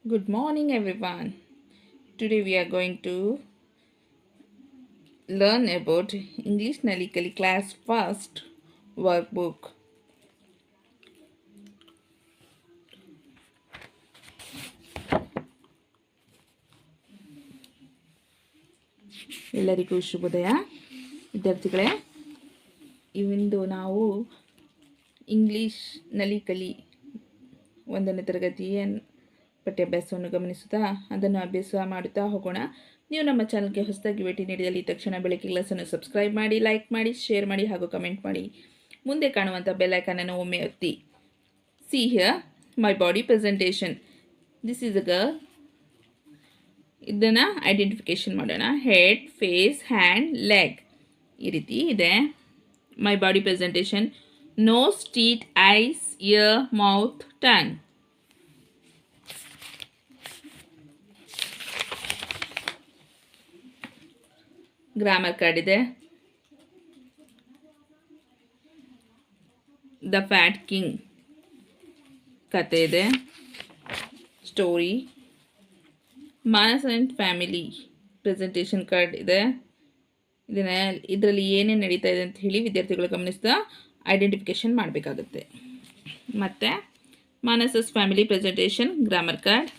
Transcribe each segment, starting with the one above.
Good morning, everyone. Today we are going to learn about English Nalikali class first workbook. ಎಲ್ಲರಿಗೂ ಶುಭೋದಯ ವಿದ್ಯಾರ್ಥಿಗಳೇ. ಇಂದು ನಾವು English Nali Kali 1ನೇ ತರಗತಿಯ ಪಠ್ಯಾಭ್ಯಾಸವನ್ನು ಗಮನಿಸುತ್ತಾ ಅದನ್ನು ಅಭ್ಯಾಸ ಮಾಡುತ್ತಾ ಹೋಗೋಣ. ನೀವು ನಮ್ಮ ಚಾನಲ್ಗೆ ಹೊಸದಾಗಿ ಭೇಟಿ ನೀಡಿದಲ್ಲಿ ತಕ್ಷಣ ಬೆಳಗ್ಗೆ ಕ್ಲಾಸನ್ನು ಸಬ್ಸ್ಕ್ರೈಬ್ ಮಾಡಿ, ಲೈಕ್ ಮಾಡಿ, ಶೇರ್ ಮಾಡಿ ಹಾಗೂ ಕಮೆಂಟ್ ಮಾಡಿ. ಮುಂದೆ ಕಾಣುವಂಥ ಬೆಲ್ ಐಕಾನನ್ನು ಒಮ್ಮೆ ಒತ್ತಿ. See here my body presentation. This is a girl. ಇದನ್ನು ಐಡೆಂಟಿಫಿಕೇಶನ್ ಮಾಡೋಣ. ಹೆಡ್, ಫೇಸ್, ಹ್ಯಾಂಡ್, ಲೆಗ್ ಈ ರೀತಿ ಇದೆ. My body presentation: nose, teeth, eyes, ear, mouth, tongue. Grammar card ಇದೆ. ದ ಫ್ಯಾಟ್ ಕಿಂಗ್ ಕತೆ ಇದೆ. Story. Manas and family presentation card ಇದೆ. ಇದರಲ್ಲಿ ಏನೇನು ನಡೀತಾ ಇದೆ ಅಂತ ಹೇಳಿ ವಿದ್ಯಾರ್ಥಿಗಳು ಗಮನಿಸ್ತಾ ಐಡೆಂಟಿಫಿಕೇಶನ್ ಮಾಡಬೇಕಾಗುತ್ತೆ. ಮತ್ತು ಮಾನಸಸ್ ಫ್ಯಾಮಿಲಿ ಪ್ರೆಸೆಂಟೇಷನ್ ಗ್ರಾಮರ್ ಕಾರ್ಡ್.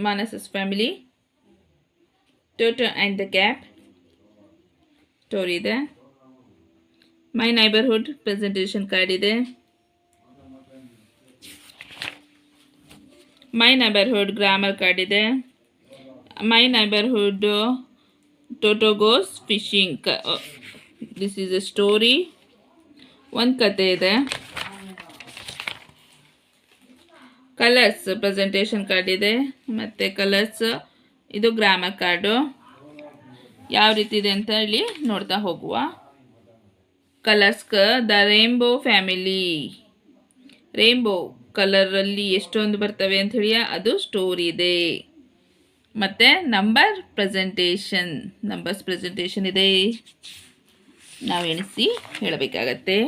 ಮಾನಸಸ್ family Toto and the cap story ಇದೆ. ಮೈ ನೈಬರ್ಹುಡ್ ಪ್ರೆಸೆಂಟೇಷನ್ ಕಾರ್ಡ್ ಇದೆ. ಮೈ ನೈಬರ್ಹುಡ್ ಗ್ರಾಮರ್ ಕಾರ್ಡ್ ಇದೆ. My neighbourhood Toto goes fishing. This is a story. ಒಂದು ಕತೆ ಇದೆ. ಕಲರ್ಸ್ ಪ್ರೆಸೆಂಟೇಷನ್ ಕಾರ್ಡ್ ಇದೆ. ಮತ್ತು ಕಲರ್ಸ್ ಇದು ಗ್ರಾಮರ್ ಕಾರ್ಡು. ಯಾವ ರೀತಿ ಇದೆ ಅಂತ ಹೇಳಿ ನೋಡ್ತಾ ಹೋಗುವ. Colours: the rainbow family. Rainbow ಕಲರಲ್ಲಿ ಎಷ್ಟೊಂದು ಬರ್ತವೆ ಅಂಥೇಳಿ ಅದು ಸ್ಟೋರಿ ಇದೆ. ಮತ್ತು ನಂಬರ್ಸ್ ಪ್ರೆಸೆಂಟೇಷನ್ ಇದೆ. ನಾವು ಎಣಿಸಿ ಹೇಳಬೇಕಾಗತ್ತೆ.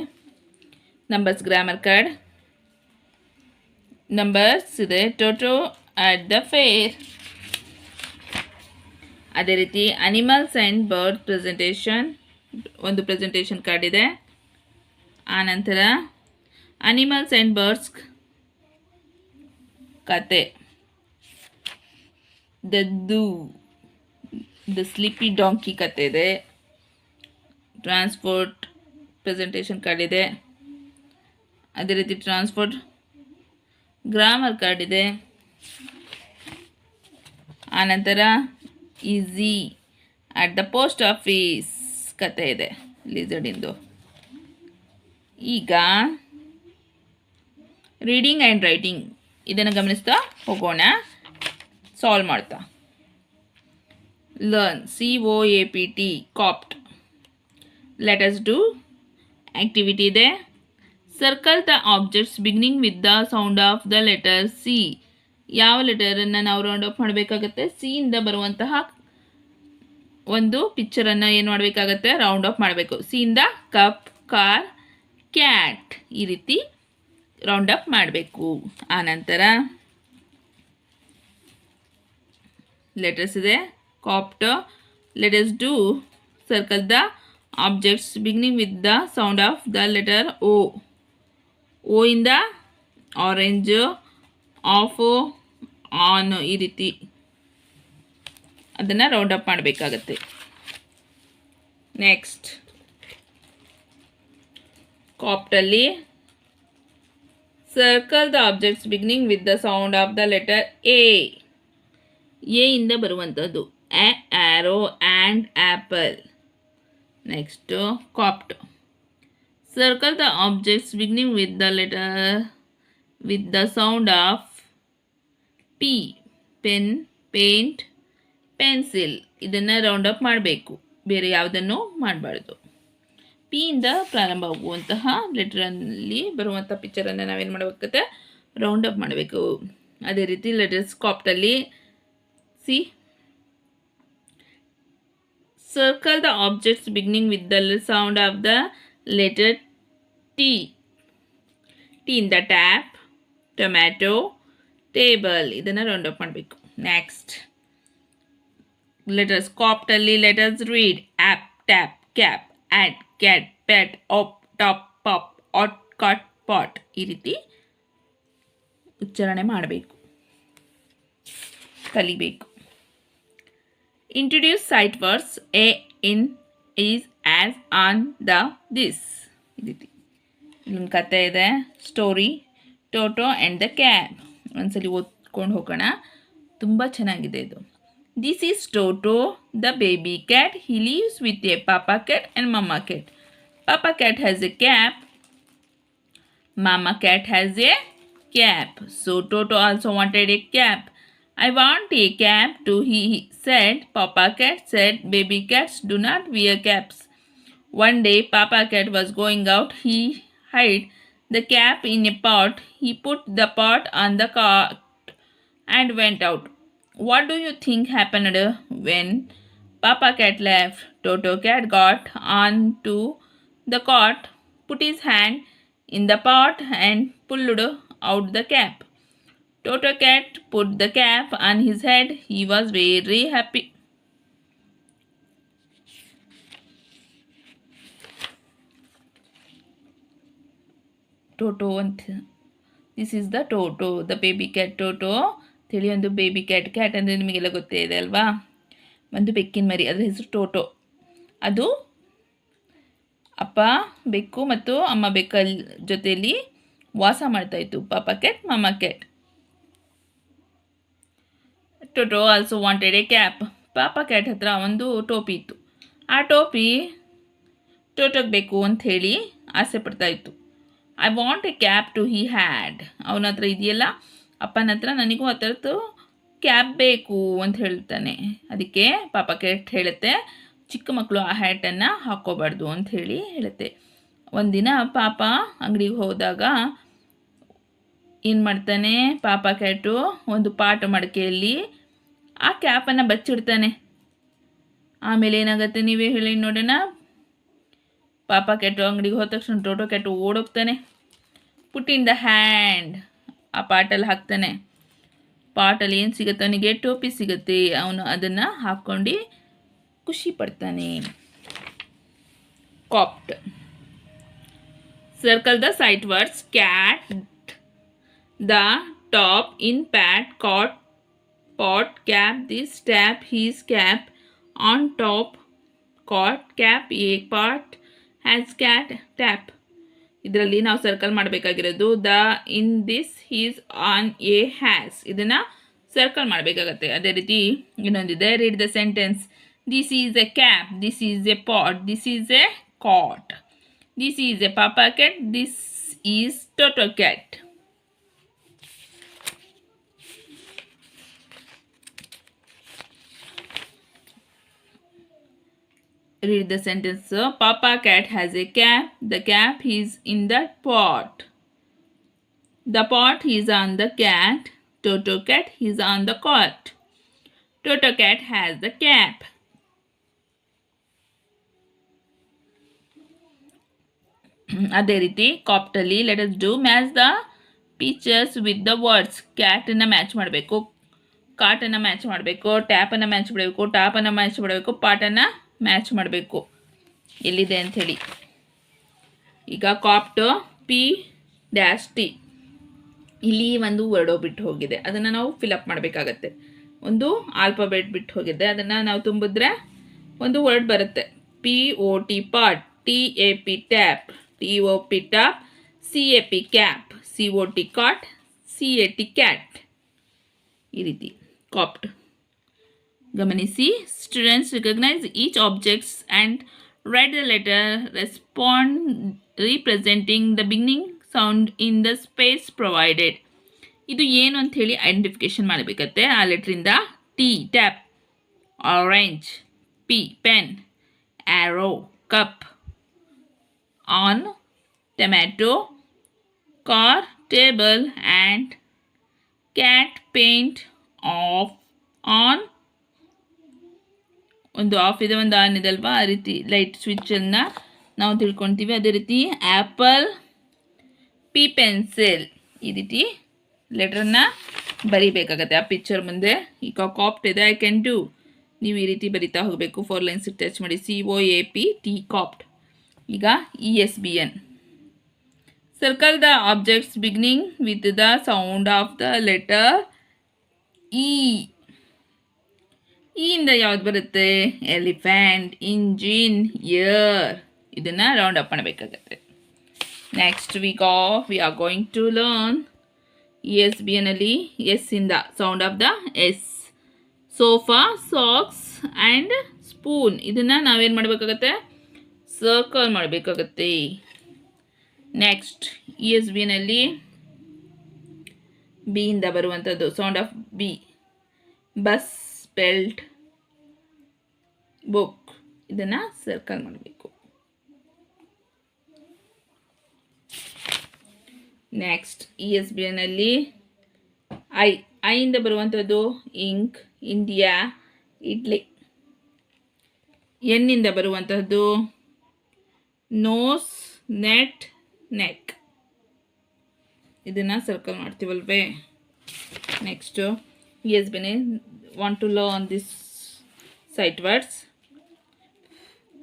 Numbers grammar card. ನಂಬರ್ಸ್ ಇದೆ. Toto at the fair. ಅದೇ ರೀತಿ ಅನಿಮಲ್ಸ್ ಆ್ಯಂಡ್ ಬರ್ಡ್ ಪ್ರೆಸೆಂಟೇಷನ್ ಒಂದು ಪ್ರೆಸೆಂಟೇಷನ್ ಕಾರ್ಡ್ ಇದೆ. ಆನಂತರ ಅನಿಮಲ್ಸ್ ಆ್ಯಂಡ್ ಬರ್ಡ್ಸ್ ಕತೆ. ದ ಸ್ಲಿಪ್ಪಿ ಡಾಂಕಿ ಕತೆ ಇದೆ. ಟ್ರಾನ್ಸ್ಪೋರ್ಟ್ ಪ್ರೆಸೆಂಟೇಷನ್ ಕಾರ್ಡ್ ಇದೆ. ಅದೇ ರೀತಿ ಟ್ರಾನ್ಸ್ಪೋರ್ಟ್ ಗ್ರಾಮರ್ ಕಾರ್ಡ್ ಇದೆ. ಆನಂತರ easy at the post office ಕತೆ ಇದೆ ಲಿಸರ್ಡಿಂದು. ಈಗ ರೀಡಿಂಗ್ ಆ್ಯಂಡ್ ರೈಟಿಂಗ್ ಇದನ್ನು ಗಮನಿಸ್ತಾ ಹೋಗೋಣ, ಸಾಲ್ವ್ ಮಾಡ್ತಾ. Learn, COAPT, COAPT. Let us do activity ಇದೆ. Circle the objects beginning with the sound of the letter C. ಯಾವ ಲೆಟರನ್ನು ನಾವು ರೌಂಡ್ ಅಪ್ ಮಾಡಬೇಕಾಗತ್ತೆ? C ಇಂದ ಬರುವಂತಹ ಒಂದು ಪಿಕ್ಚರನ್ನು ಏನು ಮಾಡಬೇಕಾಗತ್ತೆ? ರೌಂಡ್ ಅಪ್ ಮಾಡಬೇಕು. C ಇಂದ ಕಪ್, ಕಾರ್, ಕ್ಯಾಟ್ ಈ ರೀತಿ ರೌಂಡ್ ಅಪ್ ಮಾಡಬೇಕು. ಆನಂತರ ಲೆಟರ್ಸ್ ಇದೆ. COAPT. Let us do circle the objects beginning with the sound of the letter O. O ಇಂದ ಆರೆಂಜ್, ಆಫ್, ಆನ್ ಈ ರೀತಿ ಅದನ್ನು ರೌಂಡ್ ಅಪ್ ಮಾಡಬೇಕಾಗತ್ತೆ. ನೆಕ್ಸ್ಟ್ ಕಾಪ್ಟಲ್ಲಿ circle the objects beginning with the sound of the letter A. A ಇಂದ ಬರುವಂಥದ್ದು arrow, and, apple. Next COAPT. Circle the objects beginning with the letter with the sound of P. Pen, paint, pencil ಇದನ್ನು round up ಮಾಡಬೇಕು, ಬೇರೆ ಯಾವುದನ್ನು ಮಾಡಬಾರ್ದು. P ಇಂದ ಪ್ರಾರಂಭವಾಗುವಂತಹ ಲೆಟರಲ್ಲಿ ಬರುವಂಥ ಪಿಕ್ಚರನ್ನು ನಾವೇನು ಮಾಡಬೇಕಾಗುತ್ತೆ? ರೌಂಡ್ ಅಪ್ ಮಾಡಬೇಕು. ಅದೇ ರೀತಿ letters ಕಾಪ್ಟಲ್ಲಿ C Circle the objects beginning with the sound of the letter T. T in the tap, tomato, table. ಇದನ್ನು ರೌಂಡ್ ಅಪ್ ಮಾಡಬೇಕು. ನೆಕ್ಸ್ಟ್ ಲೆಟರ್ಸ್ ಕಾಪ್ಟಲ್ಲಿ letters read app, tap, cap, add, cat, pat, op, top, pop, ot, cot, pot. ಈ ರೀತಿ ಉಚ್ಚಾರಣೆ ಮಾಡಬೇಕು, ಕಲಿಬೇಕು. Introduce sight words a, in, is, as, on, the, this. ಈ ರೀತಿ ಇಲ್ಲೊಂದು ಕತೆ ಇದೆ, story Toto and the cap. ಒಂದ್ಸಲಿ ಓದ್ಕೊಂಡು ಹೋಗೋಣ, ತುಂಬ ಚೆನ್ನಾಗಿದೆ ಇದು. This is Toto the baby cat. He lives with a papa cat and mama cat. ಪಾಪಾ cat has A cap, mama cat has a cap. So Toto also wanted a cap. I want a cap too, he said. Papa cat said, baby cats do not wear caps. One day Papa cat was going out. He hid the cap in a pot. He put the pot on the cart and went out. What do you think happened when Papa cat left? Toto cat got on to the cart, put his hand in the pot and pulled out the cap. Toto cat put the cap on his head. He was very happy. Toto ಅಂತ, this is the Toto, the baby cat. Toto ತಿಳಿ ಒಂದು baby cat. Cat ಅಂದರೆ ನಿಮಗೆಲ್ಲ ಗೊತ್ತೇ ಇದೆ ಅಲ್ವಾ, ಒಂದು ಬೆಕ್ಕಿನ ಮರಿ, ಅದರ ಹೆಸರು ಟೋಟೋ. ಅದು ಅಪ್ಪ ಬೆಕ್ಕು ಮತ್ತು ಅಮ್ಮ ಬೆಕ್ಕಲ್ ಜೊತೆಯಲ್ಲಿ ವಾಸ ಮಾಡ್ತಾಯಿತ್ತು. ಪಾಪಾ ಕ್ಯಾಟ್, ಮಮ್ಮ cat. Toto also wanted A cap. ಪಾಪಾ ಕ್ಯಾಟ್ ಹತ್ರ ಒಂದು ಟೋಪಿ ಇತ್ತು. ಆ ಟೋಪಿ ಟೊಟೊಗೆ ಬೇಕು ಅಂಥೇಳಿ ಆಸೆ ಪಡ್ತಾಯಿತ್ತು. I want a cap too he had. ಅವನ ಹತ್ರ ಇದೆಯಲ್ಲ, ಅಪ್ಪನ ಹತ್ರ ನನಗೂ ಆ ಥರದ್ದು ಕ್ಯಾಪ್ ಬೇಕು ಅಂತ ಹೇಳ್ತಾನೆ. ಅದಕ್ಕೆ ಪಾಪಾ ಕ್ಯಾಟ್ ಹೇಳುತ್ತೆ, ಚಿಕ್ಕ ಮಕ್ಕಳು ಆ ಹ್ಯಾಟನ್ನು ಹಾಕ್ಕೋಬಾರ್ದು ಅಂಥೇಳಿ ಹೇಳುತ್ತೆ. ಒಂದಿನ ಪಾಪ ಅಂಗಡಿಗೆ ಹೋದಾಗ ಏನು ಮಾಡ್ತಾನೆ, ಪಾಪಾ ಕ್ಯಾಟು ಒಂದು ಪಾಟ ಮಡಕೆಯಲ್ಲಿ ಆ ಕ್ಯಾಪನ್ನು ಬಚ್ಚಿಡ್ತಾನೆ. ಆಮೇಲೆ ಏನಾಗುತ್ತೆ ನೀವೇ ಹೇಳಿ ನೋಡೋಣ. ಪಾಪಾ ಕ್ಯಾಟು ಅಂಗಡಿಗೆ ಹೋದ ತಕ್ಷಣ ಟೊಟೊ ಕ್ಯಾಟು ಓಡೋಗ್ತಾನೆ. ಪುಟ್ ಇನ್ ದ ಹ್ಯಾಂಡ್, ಆ ಪಾಟಲ್ಲಿ ಹಾಕ್ತಾನೆ. ಪಾಟಲ್ಲಿ ಏನು ಸಿಗುತ್ತೆ ಅವನಿಗೆ? ಟೋಪಿ ಸಿಗುತ್ತೆ. ಅವನು ಅದನ್ನು ಹಾಕ್ಕೊಂಡು ಖುಷಿ ಪಡ್ತಾನೆ. COAPT. Circle the sight words cat, the, top, in, pat, cot, pot, cap, this, tap, his cap, on top, cot, cap, a pot, has, cat, tap. ಇದರಲ್ಲಿ ನಾವು ಸರ್ಕಲ್ ಮಾಡಬೇಕಾಗಿರೋದು the, in, this, he's, on, a, has. ಇದನ್ನು circle ಮಾಡಬೇಕಾಗತ್ತೆ. ಅದೇ ರೀತಿ ಇನ್ನೊಂದಿದೆ, read the sentence. This is a cap, this is a pot, this is a cot, this is a papa cat, this is Toto cat. Read the sentence. Papa cat has a cap. The cap is in the pot. The pot is on the cat. Toto cat is on the cot. Toto cat has the cap. ಅದೇ ರೀತಿ ಕಾಪ್ಟಲ್ಲಿ let us do match the pictures with the words. ಕ್ಯಾಟನ್ನು match ಮಾಡಬೇಕು, ಕಾಟನ್ನು match ಮಾಡಬೇಕು, ಟ್ಯಾಪನ್ನು match ಮಾಡಬೇಕು, ಟಾಪನ್ನು match ಮಾಡಬೇಕು, ಪಾಟನ್ನು ಮ್ಯಾಚ್ ಮಾಡಬೇಕು. ಎಲ್ಲಿದೆ ಅಂಥೇಳಿ. ಈಗ ಕಾಪ್ಟು ಪಿ ಡ್ಯಾಶ್ ಟಿ, ಇಲ್ಲಿ ಒಂದು ವರ್ಡ್ ಬಿಟ್ಟು ಹೋಗಿದೆ, ಅದನ್ನು ನಾವು ಫಿಲಪ್ ಮಾಡಬೇಕಾಗತ್ತೆ. ಒಂದು ಆಲ್ಫಾಬೆಟ್ ಬಿಟ್ಟು ಹೋಗಿದೆ, ಅದನ್ನು ನಾವು ತುಂಬಿದ್ರೆ ಒಂದು ವರ್ಡ್ ಬರುತ್ತೆ. P O T pot, T A P tap, T O P top, C A P cap, C O T cot, C A T cat. ಈ ರೀತಿ ಕಾಪ್ಟ್. ಗಮನಿಸಿ. Students recognise each objects and write the letter representing the beginning sound in the space provided. ಇದು ಏನು ಅಂಥೇಳಿ identification ಮಾಡಬೇಕತ್ತೆ. ಆ ಲೆಟ್ರಿಂದ T tap, orange, P pen, arrow cup, on tomato, car table and cat paint, of on ಒಂದು of ಇದೆ ಒಂದು on ಇದೆ ಅಲ್ವಾ, ಆ ರೀತಿ ಲೈಟ್ ಸ್ವಿಚ್ಚನ್ನು ನಾವು ತಿಳ್ಕೊತೀವಿ. ಅದೇ ರೀತಿ ಆ್ಯಪಲ್, ಪಿ ಪೆನ್ಸಿಲ್, ಈ ರೀತಿ ಲೆಟ್ರನ್ನ ಬರಿಬೇಕಾಗತ್ತೆ ಆ ಪಿಕ್ಚರ್ ಮುಂದೆ. ಈಗ ಕಾಪ್ಟ್ ಇದೆ, ಐ ಕ್ಯಾನ್ ಡೂ, ನೀವು ಈ ರೀತಿ ಬರಿತಾ ಹೋಗಬೇಕು. 4 ಲೈನ್ಸ್ ಟಚ್ ಮಾಡಿ, COAPT ಕಾಪ್ಟ್. ಈಗ ESBN, circle the objects beginning with the sound of the letter E. ಇಂದ ಯಾವ್ದು ಬರುತ್ತೆ? Elephant, engine, ear. ಇದನ್ನು ರೌಂಡ್ ಅಪ್ ಮಾಡಬೇಕಾಗತ್ತೆ. Next we are going to learn ESBN ಅಲ್ಲಿ ಎಸ್ ಇಂದ sound of the S. Sofa, socks and spoon. ಇದನ್ನು ನಾವೇನು ಮಾಡಬೇಕಾಗತ್ತೆ? ಸರ್ಕಲ್ ಮಾಡಬೇಕಾಗತ್ತೆ. ನೆಕ್ಸ್ಟ್ ESBN ಅಲ್ಲಿ ಬಿ ಇಂದ ಬರುವಂಥದ್ದು sound of B. Bus, belt, book. ಇದನ್ನು ಸರ್ಕಲ್ ಮಾಡಬೇಕು. ನೆಕ್ಸ್ಟ್ ESBN ಅಲ್ಲಿ ಐ ಇಂದ ಬರುವಂಥದ್ದು ಇಂಕ್, ಇಂಡಿಯಾ, ಇಡ್ಲಿ. ಎನ್ನಿಂದ ಬರುವಂಥದ್ದು ನೋಸ್, ನೆಟ್, ನೆಕ್. ಇದನ್ನು ಸರ್ಕಲ್ ಮಾಡ್ತೀವಲ್ವೇ. Next ESBN want to learn this sight words.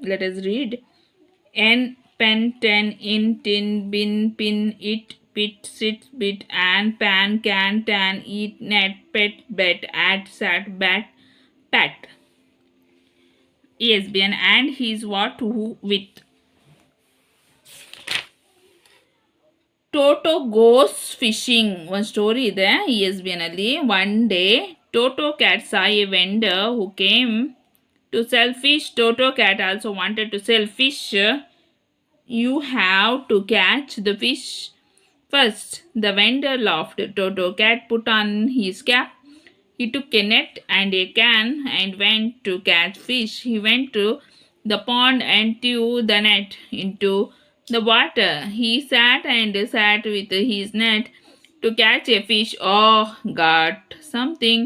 Let us read. N, pen, ten, in, tin, bin, pin, it, pit, sit, bit, and, pan, can, tan, eat, net, pet, bet, at, sat, bat, pat. ESBN and his what, who, with. Toto goes fishing. One story ಇದೆ ESBN ಅಲ್ಲಿ. One day Toto cat saw a vendor who came to sell fish. Toto cat also wanted to sell fish. You have to catch the fish first. The vendor laughed. Toto cat put on his cap. He took a net and a can and went to catch fish. He went to the pond and threw the net into the water. He sat with his net to catch a fish. Oh, got something.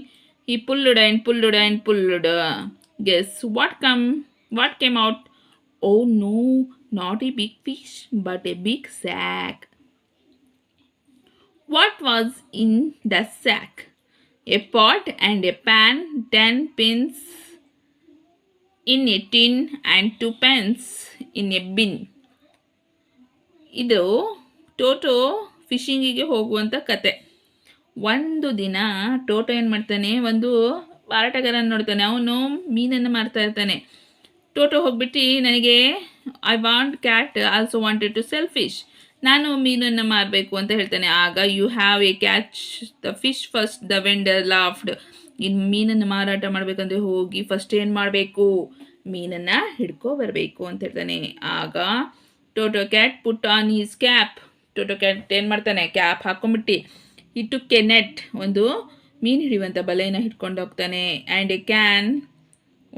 He pulled and pulled and pulled. Guess what came out? Oh no, not a big fish, but a big sack. What was in the sack? A pot and a pan, 10 pins in a tin, and 2 pence in a bin. ಇದು Toto ಫಿಶಿಂಗಿಗೆ ಹೋಗುವಂಥ ಕತೆ. ಒಂದು ದಿನ Toto ಏನು ಮಾಡ್ತಾನೆ, ಒಂದು ಮಾರಾಟಗಾರನ ನೋಡ್ತಾನೆ. ಅವನು ಮೀನನ್ನು ಮಾರ್ತಾ ಇರ್ತಾನೆ. ಟೋಟೋ ಹೋಗ್ಬಿಟ್ಟು ನನಗೆ I want cat also wanted to sell fish, ನಾನು ಮೀನನ್ನು ಮಾರಬೇಕು ಅಂತ ಹೇಳ್ತಾನೆ. ಆಗ you have a catch the fish first. The vendor laughed. ಇನ್ನು ಮೀನನ್ನು ಮಾರಾಟ ಮಾಡಬೇಕಂದ್ರೆ ಹೋಗಿ ಫಸ್ಟ್ ಏನು ಮಾಡಬೇಕು? ಮೀನನ್ನು ಹಿಡ್ಕೊ ಬರಬೇಕು ಅಂತ ಹೇಳ್ತಾನೆ. ಆಗ Toto cat put on is cap. Toto cat ಏನು ಮಾಡ್ತಾನೆ? ಕ್ಯಾಪ್ ಹಾಕೊಂಡ್ಬಿಟ್ಟು ಈ ಟುಕ್ ಎ ನೆಟ್, ಒಂದು ಮೀನು ಹಿಡಿಯುವಂಥ ಬಲೆಯನ್ನು ಹಿಡ್ಕೊಂಡು ಹೋಗ್ತಾನೆ. ಆ್ಯಂಡ್ ಎ ಕ್ಯಾನ್,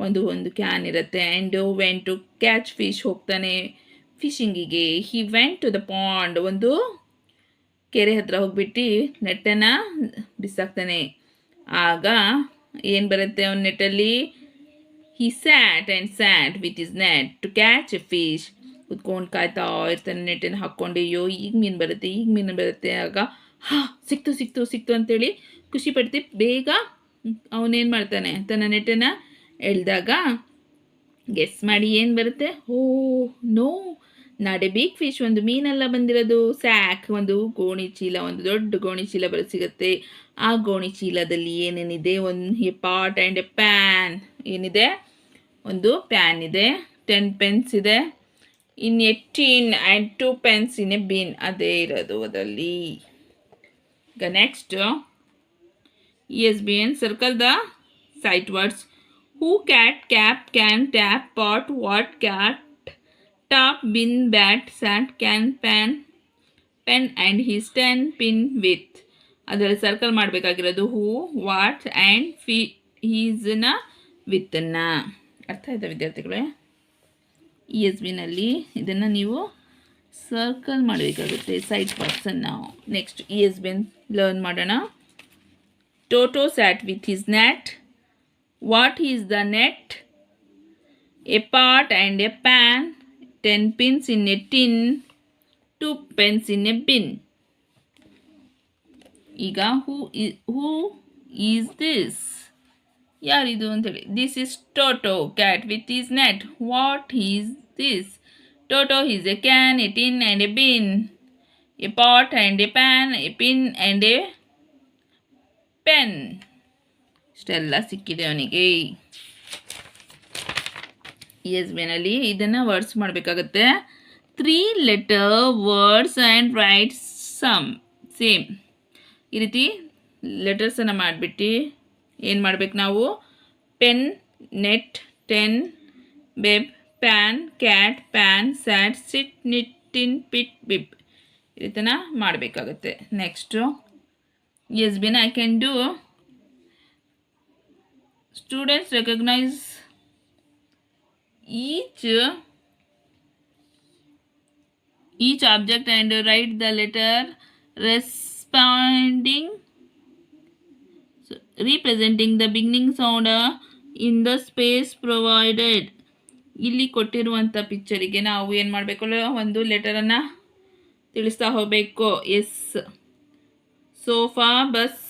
ಒಂದು ಕ್ಯಾನ್ ಇರುತ್ತೆ. And went to catch fish, ಹೋಗ್ತಾನೆ ಫಿಶಿಂಗಿಗೆ. He went to the pond, ಒಂದು ಕೆರೆ ಹತ್ರ ಹೋಗ್ಬಿಟ್ಟು ನೆಟ್ಟನ್ನು ಬಿಸಾಕ್ತಾನೆ. ಆಗ ಏನು ಬರುತ್ತೆ ಅವನ ನೆಟ್ಟಲ್ಲಿ? He sat with is net to catch a fish. ಕುತ್ಕೊಂಡು ಕಾಯ್ತಾ ಇರ್ತಾನೆ ನೆಟ್ಟನ್ನು ಹಾಕ್ಕೊಂಡು. ಅಯ್ಯೋ ಈಗ ಮೀನು ಬರುತ್ತೆ. ಆಗ ಸಿಕ್ತು ಅಂತೇಳಿ ಖುಷಿ ಪಡ್ತಿ ಬೇಗ ಅವನೇನು ಮಾಡ್ತಾನೆ, ತನ್ನ ನೆಟ್ಟನ್ನು ಎಳೆದಾಗ ಗೆಸ್ ಮಾಡಿ ಏನು ಬರುತ್ತೆ? Oh no, not a big fish, ಒಂದು ಮೀನೆಲ್ಲ ಬಂದಿರೋದು. ಸ್ಯಾಕ್, ಒಂದು ಗೋಣಿ ಚೀಲ, ಒಂದು ದೊಡ್ಡ ಗೋಣಿ ಚೀಲ ಸಿಗುತ್ತೆ. ಆ ಗೋಣಿ ಚೀಲದಲ್ಲಿ ಏನೇನಿದೆ? ಒಂದು ಪಾಟ್ ಆ್ಯಂಡ್ ಎ ಪ್ಯಾನ್. ಏನಿದೆ? ಒಂದು ಪ್ಯಾನ್ ಇದೆ. 10 pence ಇದೆ. In a tin and 2 pence in a bin. ಅದೇ ಇರೋದು ಅದರಲ್ಲಿ. ಈಗ next ESBN, circle the sight words. Who, cat, cap, can, tap, pot, what, cat, top, bin, bat, sat, can, pan, pen and his 10 pin with. ಅದರಲ್ಲಿ circle ಮಾಡಬೇಕಾಗಿರೋದು who, what and ಹೀಸ್ನ ವಿತ್ತನ್ನು. ಅರ್ಥ ಆಯ್ತಾ ವಿದ್ಯಾರ್ಥಿಗಳೇ? ESBನಲ್ಲಿ ಇದನ್ನು ನೀವು ಸರ್ಕಲ್ ಮಾಡಬೇಕಾಗುತ್ತೆ ಸೈಟ್ ವರ್ಡ್ಸನ್ನು. ನೆಕ್ಸ್ಟ್ ESBN ಲರ್ನ್ ಮಾಡೋಣ. Toto sat with his net. What is the net? A pot and a pan, 10 pins in a tin, 2 pens in a bin. ಈಗ who is this, ಯಾರಿದು ಅಂತೇಳಿ. This is Toto cat with is net. What is this? Toto is a can, a tin and a bin, a pot and a pan, a pin and a pen. ಇಷ್ಟೆಲ್ಲ ಸಿಕ್ಕಿದೆ ಅವನಿಗೆ. S ಬೇನಲ್ಲಿ ಇದನ್ನು words ಮಾಡಬೇಕಾಗತ್ತೆ. 3 letter words and write same. ಈ ರೀತಿ ಲೆಟರ್ಸನ್ನು ಮಾಡಿಬಿಟ್ಟು ಏನು ಮಾಡ್ಬೇಕು ನಾವು? ಪೆನ್, ನೆಟ್, ಟೆನ್, ಬೆಬ್, pan, cat, pan, sat, sit, nit, tin, pit, bib. ಈ ರೀತಿನ ಮಾಡಬೇಕಾಗತ್ತೆ. ನೆಕ್ಸ್ಟು ಎಸ್ ಬಿನ I can do. Students recognise each object and write the letter representing the beginning sound in the space provided. ಇಲ್ಲಿ ಕೊಟ್ಟಿರುವಂಥ ಪಿಕ್ಚರಿಗೆ ನಾವು ಏನು ಮಾಡಬೇಕು? ಒಂದು ಲೆಟರನ್ನು ತಿಳಿಸ್ತಾ ಹೋಗಬೇಕು. S, sofa, bus,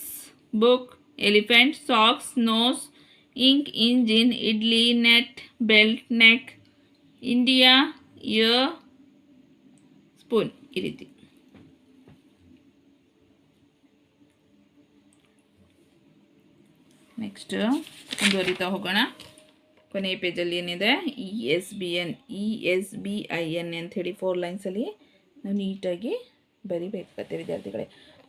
book, elephant, socks, nose, ink, engine, idli, net, belt, neck, India, ear, spoon. ಈ ರೀತಿ ನೆಕ್ಸ್ಟ್ ಮುಂದುವರಿತಾ ಹೋಗೋಣ. ಕೊನೆಯ ಪೇಜಲ್ಲಿ ಏನಿದೆ? ESBIN ಅಂಥೇಳಿ 4 ಲೈನ್ಸಲ್ಲಿ ನಾವು ನೀಟಾಗಿ ಬರಿಬೇಕಾಗತ್ತೆ ವಿದ್ಯಾರ್ಥಿಗಳೇ.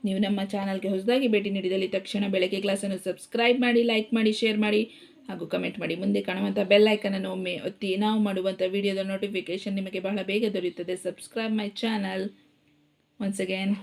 ನೀವು ನಮ್ಮ ಚಾನಲ್ಗೆ ಹೊಸದಾಗಿ ಭೇಟಿ ನೀಡಿದಲ್ಲಿ ತಕ್ಷಣ ಬೆಳಗ್ಗೆ ಕ್ಲಾಸನ್ನು ಸಬ್ಸ್ಕ್ರೈಬ್ ಮಾಡಿ, ಲೈಕ್ ಮಾಡಿ, ಶೇರ್ ಮಾಡಿ ಹಾಗೂ ಕಮೆಂಟ್ ಮಾಡಿ. ಮುಂದೆ ಕಾಣುವಂಥ ಬೆಲ್ ಐಕನನ್ನು ಒಮ್ಮೆ ಒತ್ತಿ ನಾವು ಮಾಡುವಂಥ ವಿಡಿಯೋದ ನೋಟಿಫಿಕೇಷನ್ ನಿಮಗೆ ಬಹಳ ಬೇಗ ದೊರೆಯುತ್ತದೆ. Subscribe my channel. Once again